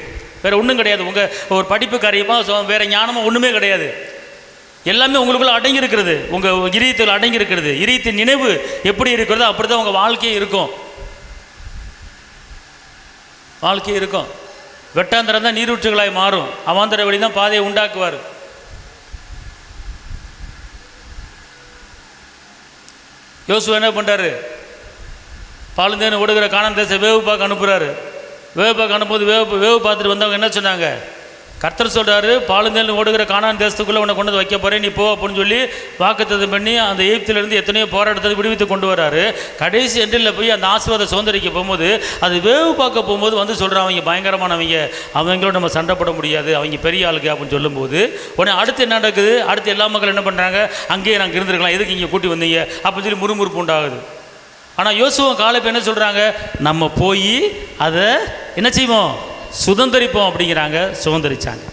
S1: வேறு ஒன்றும் கிடையாது. உங்கள் ஒரு படிப்பு காரியமாக வேறு ஞானமாக ஒன்றுமே கிடையாது. எல்லாமே உங்களுக்குள்ள அடங்கி இருக்கிறது, உங்கள் இதயத்தில் அடங்கி இருக்கிறது. இதயத்தின் நினைவு எப்படி இருக்கிறதோ அப்படி தான் உங்கள் வாழ்க்கையே இருக்கும். வாழ்க்கையே இருக்கும். வெட்டாந்தரம் தான் நீரூற்றுகளாய் மாறும். அவாந்தர வழி தான் பாதையை உண்டாக்குவார். யோசுவா என்ன பண்ணுறாரு? பாலுந்தேன்னு ஓடுகிற கானான் தேசம் வேவு பார்க்க அனுப்புகிறாரு. வேவு பார்க்க அனுப்பும்போது வேவு பார்த்துட்டு வந்தவங்க என்ன சொன்னாங்க? கர்த்தர் சொல்கிறாரு, பாலுந்தேன்னு ஓடுகிற கானான் தேசத்துக்குள்ளே உன்னை கொண்டு வந்து வைக்க போகிறேன், நீ போ அப்படின்னு சொல்லி வாக்குத்தத்தம் பண்ணி அந்த எகிப்திலிருந்து எத்தனையோ போராட்டத்தை விடுவித்து கொண்டு வராரு. கடைசி எண்டில் போய் அந்த ஆசீர்வாத சுதந்திரிக்க போகும்போது அது வேவு பார்க்க போகும்போது சொல்கிறான், அவங்க பயங்கரமானவங்க, அவங்களோட நம்ம சண்டை போட முடியாது, அவங்க பெரிய ஆளுக்கு அப்படின்னு சொல்லும்போது உடனே அடுத்து என்ன நடக்குது? அடுத்து எல்லா மக்கள் என்ன பண்ணுறாங்க? அங்கேயே நாங்கள் இருந்திருக்கலாம், எதுக்கு இங்கே கூட்டி வந்தீங்க அப்படின்னு சொல்லி முறுமுறுப்பு உண்டாகுது. ஆனால் யோசுவா காலையில் என்ன சொல்கிறாங்க? நம்ம போய் அதை என்ன செய்வோம்? சுதந்திரிப்போம் அப்படிங்கிறாங்க. சுதந்திரிச்சாங்க.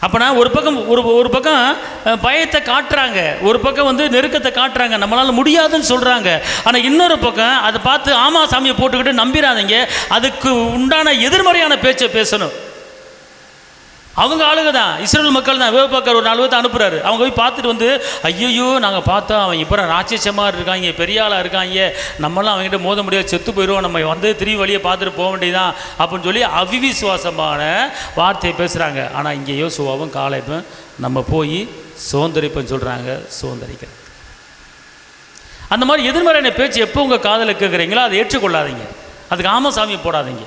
S1: அப்போனா ஒரு பக்கம் ஒரு பக்கம் பயத்தை காட்டுறாங்க, ஒரு பக்கம் நெருக்கத்தை காட்டுறாங்க, நம்மளால் முடியாதுன்னு சொல்கிறாங்க. ஆனால் இன்னொரு பக்கம் அதை பார்த்து ஆமா சாமியை போட்டுக்கிட்டு நம்பிடாதீங்க, அதுக்கு உண்டான எதிர்மறையான பேச்சை பேசணும். அவங்க ஆளுங்க தான், இஸ்ரேல் மக்கள் தான். வேவுப்பாக்கர் ஒரு 4 பேர்த்தை அனுப்புகிறாரு. அவங்க போய் பார்த்துட்டு ஐயோ நாங்கள் பார்த்தோம், அவங்க இப்போ ராட்சசமாக இருக்காங்க, பெரிய ஆளாக இருக்காங்க, நம்மளாம் அவங்ககிட்ட மோத முடியாது, செத்து போயிடுவோம், நம்ம திரும்பி வழியை பார்த்துட்டு போக வேண்டியதான் அப்படின்னு சொல்லி அவிவிசுவாசமான வார்த்தையை பேசுகிறாங்க. ஆனால் இங்கே யோசுவாவும் காலேபும் நம்ம போய் சுதந்திரிப்பன்னு சொல்கிறாங்க. சுதந்திரிக்க அந்த மாதிரி எதிர்மறையான பேச்சு எப்போ உங்கள் காதில் கேட்குறீங்களோ அதை ஏற்றுக்கொள்ளாதீங்க. அதுக்கு ஆமா சாமியை போடாதீங்க.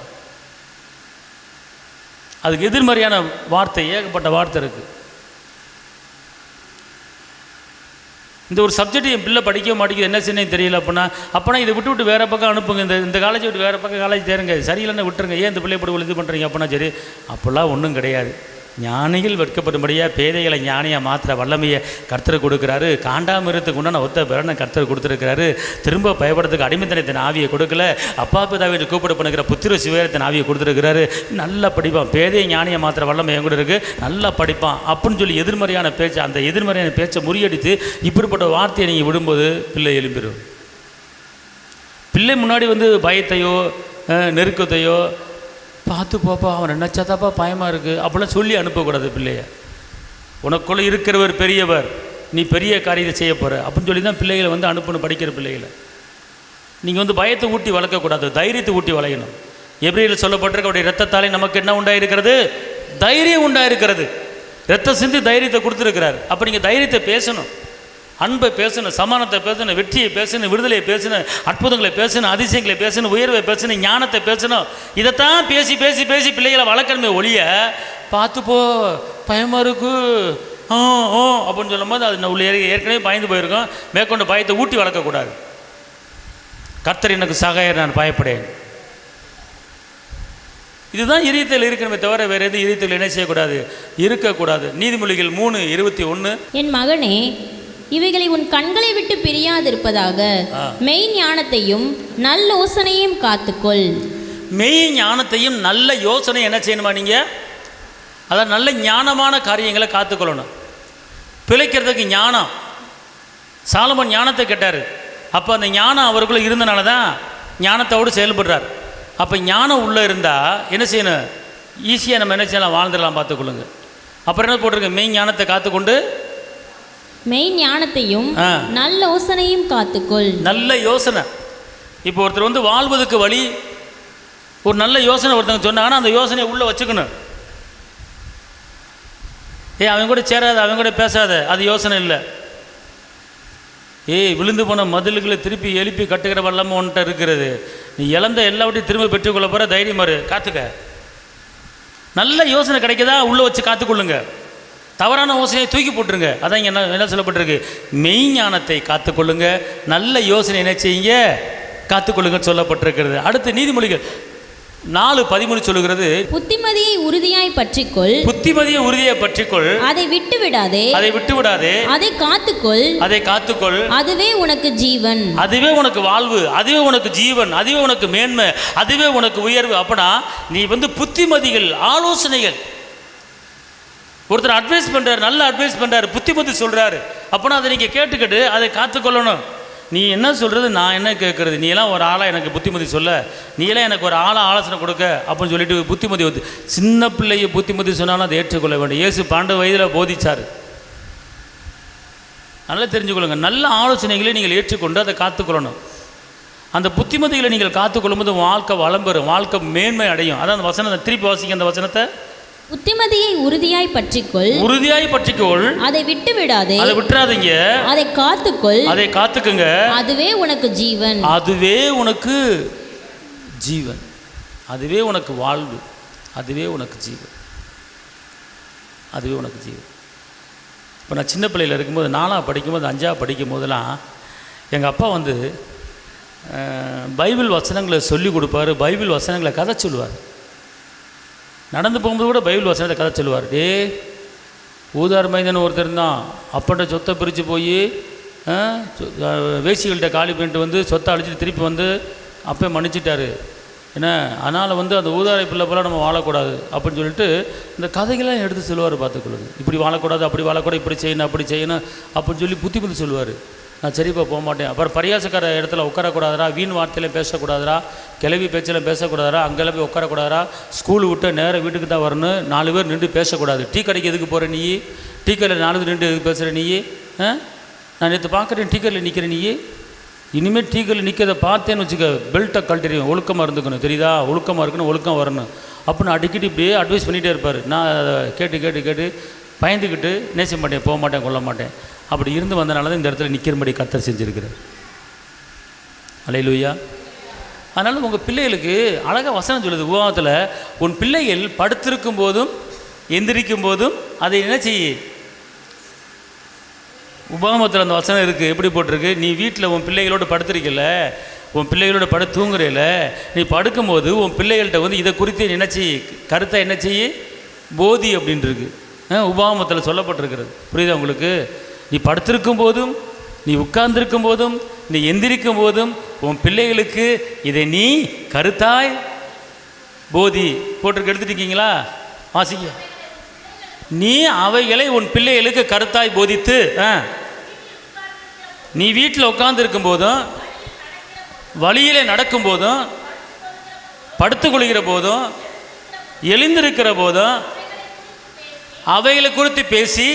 S1: அதுக்கு எதிர்மறையான வார்த்தை, ஏகப்பட்ட வார்த்தை இருக்குது. இந்த ஒரு சப்ஜெக்ட் என் பிள்ளை படிக்க மாட்டேங்குது, என்ன செய்யணும் தெரியல அப்போனா இதை விட்டு வேறு பக்கம் அனுப்புங்க, இந்த காலேஜ் விட்டு வேறு பக்கம் காலேஜ் தேருங்க, சரியில்லைன்னு விட்டுருங்க, ஏன் இந்த பிள்ளைய போட்டு இது பண்ணுறீங்க அப்படின்னா சரி, அப்போல்லாம் ஒன்றும் கிடையாது. ஞானிகள் வெட்கப்படும்படியாக பேதைகளை ஞானியாக மாத்திர வல்லமையை கர்த்தர் கொடுக்குறாரு. காண்டாமிருத்துக்கு உண்டான ஒத்த பிறனை கர்த்தர் கொடுத்துருக்கிறாரு. திரும்ப பயப்படுறதுக்கு அடிமைத்தனத்தின் ஆவியை கொடுக்கல. அப்பா பிதாவை கூப்பிட பண்ணுகிற புத்திர சுவேரத்தின் ஆவியை கொடுத்துருக்கிறாரு. நல்லா படிப்பான், பேதை ஞானியை மாத்திர வல்லமை என் கூட இருக்குது, நல்லா படிப்பான் அப்படின்னு சொல்லி எதிர்மறையான பேச்சை, அந்த எதிர்மறையான பேச்சை முறியடித்து இப்படிப்பட்ட வார்த்தையை நீங்கள் விடும்போது பிள்ளை எழும்பிடும். பிள்ளை முன்னாடி வந்து பயத்தையோ நெருக்கத்தையோ பார்த்து போப்பா, அவன் நினச்சாதாப்பா பயமாக இருக்குது அப்படிலாம் சொல்லி அனுப்பக்கூடாது பிள்ளைய. உனக்குள்ளே இருக்கிறவர் பெரியவர், நீ பெரிய காரியத்தை செய்ய போகிற அப்படின்னு சொல்லி தான் பிள்ளைகளை வந்து அனுப்பணும். படிக்கிற பிள்ளைகளை நீங்கள் வந்து பயத்தை ஊட்டி வளர்க்கக்கூடாது, தைரியத்தை ஊட்டி வளையணும். எபிரேயரில் சொல்லப்பட்டிருக்க அவருடைய இரத்தத்தாலே நமக்கு என்ன உண்டாயிருக்கிறது? தைரியம் உண்டாயிருக்கிறது. இரத்த சிந்தி தைரியத்தை கொடுத்துருக்கிறார். அப்போ நீங்கள் தைரியத்தை பேசணும், அன்பை பேசணும், சமானத்தை பேசணும், வெற்றியை பேசணும், விடுதலையை பேசணும், அற்புதங்களை பேசணும், அதிசயங்களை பேசணும், உயர்வை பேசணும், ஞானத்தை பேசணும். இதைத்தான் பேசி பேசி பேசி பிள்ளைகளை வளர்க்கணுமே ஒழிய பார்த்துப்போ பயமாக இருக்கு அப்படின்னு சொல்லும் போது அது உள்ள ஏற்கனவே பயந்து போயிருக்கோம். மேற்கொண்டு பயத்தை ஊட்டி வளர்க்கக்கூடாது. கர்த்தர் எனக்கு சகாயர், நான் பயப்படேன். இதுதான் இதயத்தில் இருக்கணுமே தவிர வேறு எதுவும் இதயத்தில் என்ன செய்யக்கூடாது, இருக்கக்கூடாது. நீதிமொழிகள் 3:21
S2: என் மகனே, இவைகளை உன் கண்களை விட்டு பிரியாதிருப்பதாக மெய் ஞானத்தையும் நல்ல யோசனையும் காத்துக்கொள்.
S1: மெய் ஞானத்தையும் நல்ல யோசனை என்ன செய்யணுமா நீங்கள்? அதான் நல்ல ஞானமான காரியங்களை காத்துக்கொள்ளணும். பிழைக்கிறதுக்கு ஞானம், சாலமோன் ஞானத்தை கேட்டார். அப்போ அந்த ஞானம் அவருக்குள்ளே இருந்தனால தான் ஞானத்தோடு செயல்படுறார். அப்போ ஞானம் உள்ளே இருந்தால் என்ன செய்யணும்? ஈஸியாக நம்ம என்ன செய்யலாம், வாழ்ந்துடலாம். பார்த்துக்கொள்ளுங்க. அப்புறம் என்ன போட்டிருக்கு? மெய் ஞானத்தை காத்துக்கொண்டு
S2: மெய் ஞானத்தையும் நல்ல யோசனையும் காத்துக்கொள். நல்ல
S1: யோசனை. இப்போ ஒருத்தர் வந்து வாழ்வதற்கு வழி, ஒரு நல்ல யோசனை ஒருத்தங்க சொன்னாங்கன்னா அந்த யோசனையை உள்ளே வச்சுக்கணும். அவங்க கூட சேராத, அவங்க கூட பேசாத, அது யோசனை இல்லை. விழுந்து போன மதில்களை திருப்பி எழுப்பி கட்டுகிற வல்லமை ஒன்ட்ட இருக்கிறது. நீ இழந்த எல்லாவற்றையும் திரும்ப பெற்றுக்கொள்ள போகிற தைரியம் வரு, காத்துக்க. நல்ல யோசனை கிடைக்கதா உள்ளே வச்சு காத்துக்கொள்ளுங்க. தவறான யோசனையை தூக்கி போட்டுருங்க. அதான் இங்கே என்ன சொல்லப்பட்டிருக்கு? மெய் ஞானத்தை காத்துக்கொள்ளுங்க, நல்ல யோசனை என்ன செய்யுங்க, காத்துக்கொள்ளுங்க சொல்லப்பட்டிருக்கிறது. அடுத்து நீதிமொழிகள் 4:13 சொல்லுகிறது,
S2: புத்திமதியை உறுதியாய் பற்றிக்கொள்.
S1: புத்திமதியை உறுதியை பற்றிக்கொள்.
S2: அதை விட்டு விடாதே,
S1: அதை விட்டு விடாதே.
S2: அதை காத்துக்கொள்,
S1: அதை காத்துக்கொள்.
S2: அதுவே உனக்கு ஜீவன்,
S1: அதுவே உனக்கு வாழ்வு, அதுவே உனக்கு ஜீவன், அதுவே உனக்கு மேன்மை, அதுவே உனக்கு உயர்வு. அப்பனா நீ வந்து புத்திமதிகள், ஆலோசனைகள், ஒருத்தர் அட்வைஸ் பண்ணுறாரு, நல்ல அட்வைஸ் பண்ணுறாரு, புத்திமதி சொல்கிறாரு, அப்போனா அதை நீங்கள் கேட்டுக்கிட்டு அதை காத்துக்கொள்ளணும். நீ என்ன சொல்கிறது, நான் என்ன கேட்குறது, நீ எல்லாம் ஒரு ஆளாக எனக்கு புத்திமதி சொல்ல, நீ எல்லாம் எனக்கு ஒரு ஆளாக ஆலோசனை கொடுக்க அப்படின்னு சொல்லிட்டு புத்திமதி வந்து சின்ன பிள்ளையை புத்திமதி சொன்னாலும் அதை ஏற்றுக்கொள்ள வேண்டும். இயேசு 12 வயதில் போதிச்சார். நல்லா தெரிஞ்சுக்கொள்ளுங்க. நல்ல ஆலோசனைகளை நீங்கள் ஏற்றுக்கொண்டு அதை காத்துக்கொள்ளணும். அந்த புத்திமதிகளை நீங்கள் காத்துக்கொள்ளும்போது வாழ்க்கை வளம் பெறும், வாழ்க்கை மேன்மை அடையும். அதான் அந்த வசனத்தை திருப்பி வாசிக்க. அந்த வசனத்தை,
S2: புத்திமதியை உறுதியாய் பற்றிக்கொள்,
S1: உறுதியாய் பற்றிக்கொள்,
S2: அதை விட்டு விடாதே,
S1: அதை விட்டுறாதீங்க,
S2: அதை காத்துக்கொள்,
S1: அதை காத்துக்குங்க,
S2: அதுவே உனக்கு ஜீவன்,
S1: அதுவே உனக்கு ஜீவன், அதுவே உனக்கு வாழ்வு, அதுவே உனக்கு ஜீவன், அதுவே உனக்கு ஜீவன். இப்போ நான் சின்ன பிள்ளையில் இருக்கும்போது, 4ஆவது படிக்கும்போது, 5ஆவது படிக்கும் போதெல்லாம் எங்கள் அப்பா வந்து பைபிள் வசனங்களை சொல்லி கொடுப்பார். பைபிள் வசனங்களை கதை சொல்லுவார். நடந்து போகும்போது கூட பைபிள் வசனத்தை கதை சொல்லுவார். ஊதார் மைந்தன் ஒருத்தர் இருந்தான், அப்பட்ட சொத்தை பிரித்து போய் வேசிகள்கிட்ட காலி பண்ணிட்டு வந்து சொத்தை அழிச்சிட்டு திருப்பி வந்து அப்போ மன்னிச்சிட்டாரு. ஏன்னா அதனால் வந்து அந்த ஊதாரை பிள்ளை போல் நம்ம வாழக்கூடாது அப்படின்னு சொல்லிட்டு இந்த கதைகள்லாம் எடுத்து சொல்லுவார். பார்த்துக்கொள்ளுங்க, இப்படி வாழக்கூடாது, அப்படி வாழக்கூடாது, இப்படி செய்யணும், அப்படி செய்யணும் அப்படின்னு சொல்லி புத்தி சொல்லுவார். நான் சரிப்பா போக மாட்டேன். அப்புறம் பரியாசக்கார இடத்துல உட்காரக்கூடாதரா, வீண் வார்த்தையில் பேசக்கூடாதரா, கிளவி பேச்சில் பேசக்கூடாதரா, அங்கெல்லாம் போய் உட்காரக்கூடாதரா, ஸ்கூலு விட்டு நேராக வீட்டுக்கு தான் வரணும், 4 பேர் நின்று பேசக்கூடாது. டீ கடைக்கு எதுக்கு போகிற நீ, டீ கடையில் 4 பேர் நின்று எதுக்கு பேசுகிற நீ, நான் நேற்று பார்க்குறேன் டீ கடையில் நிற்கிறேன் நீ, இனிமேல் டீ கடையில் நிற்கிறத பார்த்தேன்னு வச்சுக்க பெல்ட்டை கழட்டிடுவேன், ஒழுக்கமாக இருந்துக்கணும், தெரியுதா, ஒழுக்கமாக இருக்கணும், ஒழுக்கம் வரணும் அப்படின்னு அடிக்கடி இப்படியே அட்வைஸ் பண்ணிகிட்டே இருப்பார். நான் அதை கேட்டு கேட்டு கேட்டு பயந்துக்கிட்டு நேச மாட்டேன், போக மாட்டேன், கொல்ல மாட்டேன். அப்படி இருந்து வந்தனால தான் இந்த இடத்துல நிற்கிறபடி கர்த்தர் செஞ்சுருக்கிறார். அல்லேலூயா. அதனால் உங்கள் பிள்ளைகளுக்கு அழகாக வசனம் சொல்லுது உபவாகத்தில், உன் பிள்ளைகள் படுத்திருக்கும் போதும் எந்திரிக்கும் போதும் அதை என்ன செய்ய. உபவாகத்தில் அந்த வசனம் இருக்குது. எப்படி போட்டிருக்கு, நீ வீட்டில் உன் பிள்ளைகளோடு படுத்திருக்கல, உன் பிள்ளைகளோட தூங்குறையில், நீ படுக்கும்போது உன் பிள்ளைகள்கிட்ட வந்து இதை குறித்து என்ன செய்ய, கருத்தை என்ன செய்ய போதி அப்படின்ட்டுருக்கு, உபாகமத்தில் சொல்லப்பட்டிருக்கிறது. புரியுதா உங்களுக்கு? நீ படுத்திருக்கும் போதும், நீ உட்கார்ந்திருக்கும் போதும், நீ எந்திரிக்கும் போதும் உன் பிள்ளைகளுக்கு இதை நீ கருத்தாய் போதி. போட்டிருக்கு, எடுத்துட்டீங்களா? வாசிக்க. நீ அவைகளை உன் பிள்ளைகளுக்கு கருத்தாய் போதித்து, நீ வீட்டில் உட்கார்ந்து இருக்கும் போதும், வழியிலே நடக்கும் போதும், படுத்துக்கொள்கிற போதும், எழுந்திருக்கிற போதும் அவைகளை குறித்து பேசி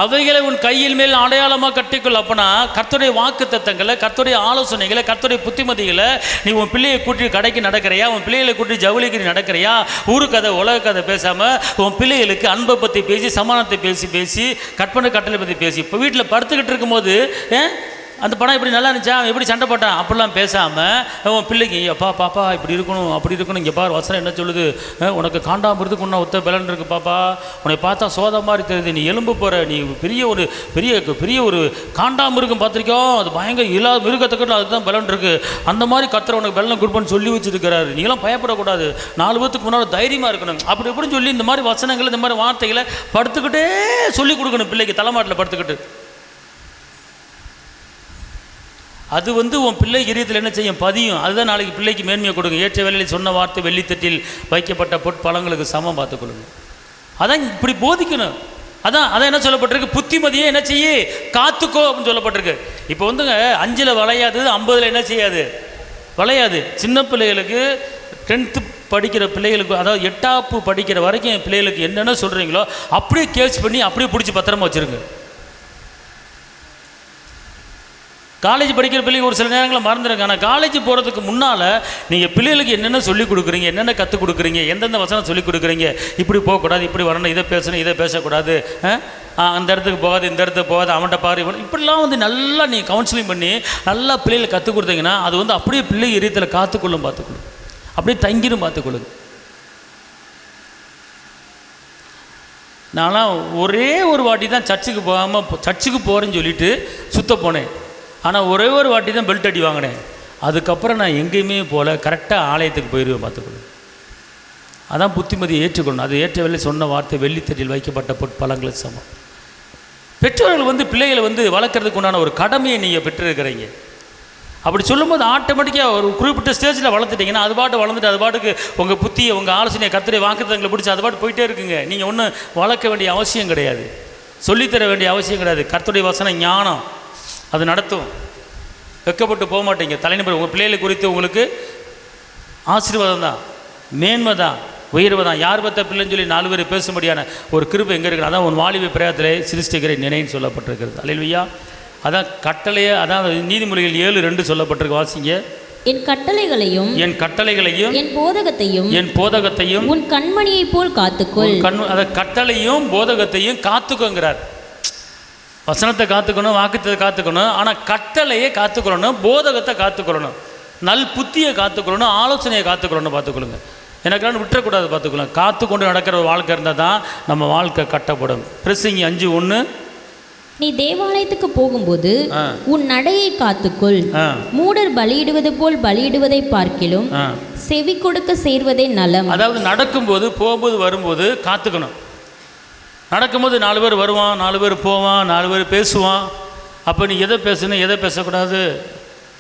S1: அவைகளை உன் கையில் மேல் அடையாளமாக கட்டிக்கொள். அப்பனா கர்த்தருடைய வாக்கு தத்தங்களை, கர்த்தருடைய ஆலோசனைகளை, கர்த்தருடைய புத்திமதிகளை நீ உன் பிள்ளையை கூட்டி கடைக்கு நடக்கிறியா? உன் பிள்ளைகளை கூட்டி ஜவுளிக்கு நடக்கிறியா? ஊரு கதை உலக கதை பேசாமல் உன் பிள்ளைகளுக்கு அன்பை பற்றி பேசி, சமானத்தை பேசி கற்பனை கட்டளை பற்றி பேசி, இப்போ வீட்டில் படுத்துக்கிட்டு இருக்கும்போது அந்த படம் இப்படி நல்லா இருந்துச்சா, எப்படி சண்டை போட்டான் அப்படிலாம் பேசாமல் உன் பிள்ளைக்கு அப்பா பாப்பா இப்படி இருக்கணும் அப்படி இருக்கணும், இங்கே பாரு வசனம் என்ன சொல்லுது, உனக்கு காண்டாமிருதுக்கு உன்ன ஒத்த பலன் இருக்குது பாப்பா, உன்னை பார்த்தா சோதா மாதிரி தெரியுது, நீ எலும்பு போகிற, நீ பெரிய ஒரு காண்டாமிருகம் பார்த்துருக்கோம், அது பயங்கர இல்லாத மிருகத்துக்கு அதுதான் பலன் இருக்குது, அந்த மாதிரி கர்த்தர் உனக்கு பலனை கொடுப்பேன்னு சொல்லி வச்சுருக்கிறாரு, நீங்களாம் பயப்படக்கூடாது, 4 பேத்துக்கு முன்னால் தைரியமாக இருக்கணும் அப்படி எப்படின்னு சொல்லி இந்த மாதிரி வசனங்கள், இந்த மாதிரி வார்த்தைகளை படுத்துக்கிட்டே சொல்லி கொடுக்கணும் பிள்ளைக்கு, தலைமாட்டில் படுத்துக்கிட்டு. அது உன் பிள்ளை இதயத்தில் என்ன செய்யும், பதியும். அதுதான் நாளைக்கு பிள்ளைக்கு மேன்மையை கொடுங்க. ஏற்ற வேலையில் சொன்ன வார்த்தை வெள்ளித்தட்டில் வைக்கப்பட்ட பொற்பழங்களுக்கு சமம் பார்த்துக்கொள்ளுங்க. அதான் இப்படி போதிக்கணும். அதான் என்ன சொல்லப்பட்டிருக்கு, புத்திமதியே என்ன செய்ய காத்துக்கோ அப்படின்னு சொல்லப்பட்டிருக்கு. இப்போ 5ல் வளையாது, 50ல் என்ன செய்யாது, வளையாது. சின்ன பிள்ளைகளுக்கு 10th படிக்கிற பிள்ளைகளுக்கு, அதாவது 8ஆப்பு படிக்கிற வரைக்கும் என் பிள்ளைகளுக்கு என்னென்ன சொல்கிறீங்களோ அப்படியே கேட்ச் பண்ணி அப்படியே பிடிச்சி பத்திரமா வச்சுருங்க. காலேஜ் படிக்கிற பிள்ளைங்க ஒரு சில நேரங்களில் மறந்துடுங்க. ஆனால் காலேஜ் போகிறதுக்கு முன்னால் நீங்கள் பிள்ளைகளுக்கு என்னென்ன சொல்லிக் கொடுக்குறீங்க, என்னென்ன கற்றுக் கொடுக்குறீங்க, எந்தெந்த வசனம் சொல்லிக் கொடுக்குறீங்க, இப்படி போகக்கூடாது, இப்படி வரணும், இதை பேசணும், இதை பேசக்கூடாது, அந்த இடத்துக்கு போகாது, இந்த இடத்துக்கு போகாது, அவன்கிட்ட பாரு, இப்படிலாம் நல்லா நீங்கள் கவுன்சிலிங் பண்ணி நல்லா பிள்ளைகளை கற்றுக் கொடுத்தீங்கன்னா அது அப்படியே பிள்ளை இதயத்தில் காத்துக்கொள்ளும், பார்த்துக்கொள்ளும், அப்படியே தங்கிடும், பார்த்துக்கொள்ளுங்க. நான்லாம் ஒரே ஒரு வாட்டி தான் சர்ச்சுக்கு போகிறேன்னு சொல்லிட்டு சுத்த போனேன். ஆனால் ஒரே ஒரு வாட்டி தான் பெல்ட் அடி வாங்கினேன். அதுக்கப்புறம் நான் எங்கேயுமே போல கரெக்டாக ஆலயத்துக்கு போயிடுவேன், பார்த்துக்கணும். அதான் புத்திமதியை ஏற்றுக்கணும். அது ஏற்ற வேலை சொன்ன வார்த்தை வெள்ளித்தட்டில் வைக்கப்பட்ட பொற்பழங்களுக்கு சமம். பெற்றோர்கள் பிள்ளைகளை வளர்க்குறதுக்கு உண்டான ஒரு கடமையை நீங்கள் பெற்றிருக்கிறீங்க. அப்படி சொல்லும்போது ஆட்டோமேட்டிக்காக ஒரு குறிப்பிட்ட ஸ்டேஜில் வளர்த்துட்டிங்கன்னா அது பாட்டு வளர்ந்துட்டு அது பாட்டுக்கு உங்கள் புத்தியை, உங்கள் ஆலோசனையை, கர்த்தருடைய வாக்குத்தத்தங்களை பிடிச்சி அது பாட்டு போயிட்டே இருக்குங்க. நீங்கள் ஒன்றும் வளர்க்க வேண்டிய அவசியம் கிடையாது, சொல்லித்தர வேண்டிய அவசியம் கிடையாது. கர்த்தருடைய வசனம் ஞானம், அது நடத்தும். வெக்கப்பட்டு போக மாட்டீங்க. தலைநபர் உங்கள் பிள்ளைகளை குறித்து உங்களுக்கு ஆசீர்வாதம் தான், மேன்மை தான், உயர்வு தான். யார் பற்ற பிள்ளைன்னு சொல்லி 4 பேர் பேசும்படியான ஒரு கிருபை எங்கே இருக்குது? அதான் உன் வாலிப பிரயாத்திலே சிருஷ்டிகரை நினைன்னு சொல்லப்பட்டிருக்கிறது. அல்லேலூயா. அதான் கட்டளையே, அதான் நீதிமொழிகள் 7:2 சொல்லப்பட்டிருக்கு. வாசிங்க.
S2: என் கட்டளைகளையும் என் போதகத்தையும் உன் கண்மணியை போல் காத்துக்கொள்.
S1: அதை கட்டளையும் போதகத்தையும் காத்துக்கோங்கிறார். வசனத்தை காத்துக்கணும், வாக்குத்தத்தை காத்துக்கணும், ஆனால் கட்டளையை காத்துக்கொள்ளணும், போதகத்தை காத்துக்கொள்ளணும், நல் புத்தியை காத்துக்கொள்ளணும், ஆலோசனையை காத்துக்கொள்ளணும். பார்த்துக்கொள்ளுங்க. எனக்கெல்லாம் விட்டுறக்கூடாது, பார்த்துக்கொள்ளுங்க. காத்துக்கொண்டு நடக்கிற வாழ்க்கை இருந்தால் தான் நம்ம வாழ்க்கை கட்டப்படும். பிரசங்கி 5:1.
S2: நீ தேவாலயத்துக்கு போகும்போது உன் நடையை காத்துக்கொள். மூடர் பலியிடுவது போல் பலியிடுவதை பார்க்கிலும் செவி கொடுக்க சேர்வதே நலம். அதாவது நடக்கும்போது, போகும்போது, வரும்போது காத்துக்கணும். நடக்கும்போது 4 பேர் வருவான், 4 பேர் போவான், 4 பேர் பேசுவான். அப்போ நீ எதை பேசணும், எதை பேசக்கூடாது,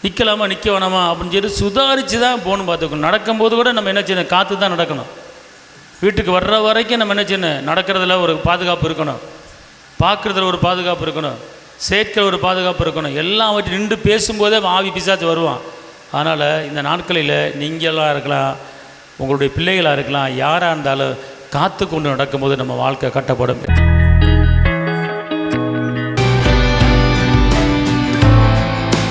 S2: நிற்கலாமா நிற்க வேணாமா அப்படின்னு சொல்லி சுதாரித்து தான் போகணும், பார்த்துக்கணும். நடக்கும்போது கூட நம்ம என்ன செய்யணும், காற்று தான் நடக்கணும். வீட்டுக்கு வர்ற வரைக்கும் நம்ம என்ன செய்யணும், நடக்கிறதுல ஒரு பாதுகாப்பு இருக்கணும், பார்க்குறதுல ஒரு பாதுகாப்பு இருக்கணும், சேர்க்கிற ஒரு பாதுகாப்பு இருக்கணும். எல்லாம் வச்சு நின்று பேசும்போதே ஆவி பிசாச்சு வருவான். அதனால் இந்த நாட்களில் நீங்களாக இருக்கலாம், உங்களுடைய பிள்ளைகளாக இருக்கலாம், யாராக இருந்தாலும் காத்து கொண்டு நடக்கும்போது நம்ம வாழ்க்கை கட்டப்படும்.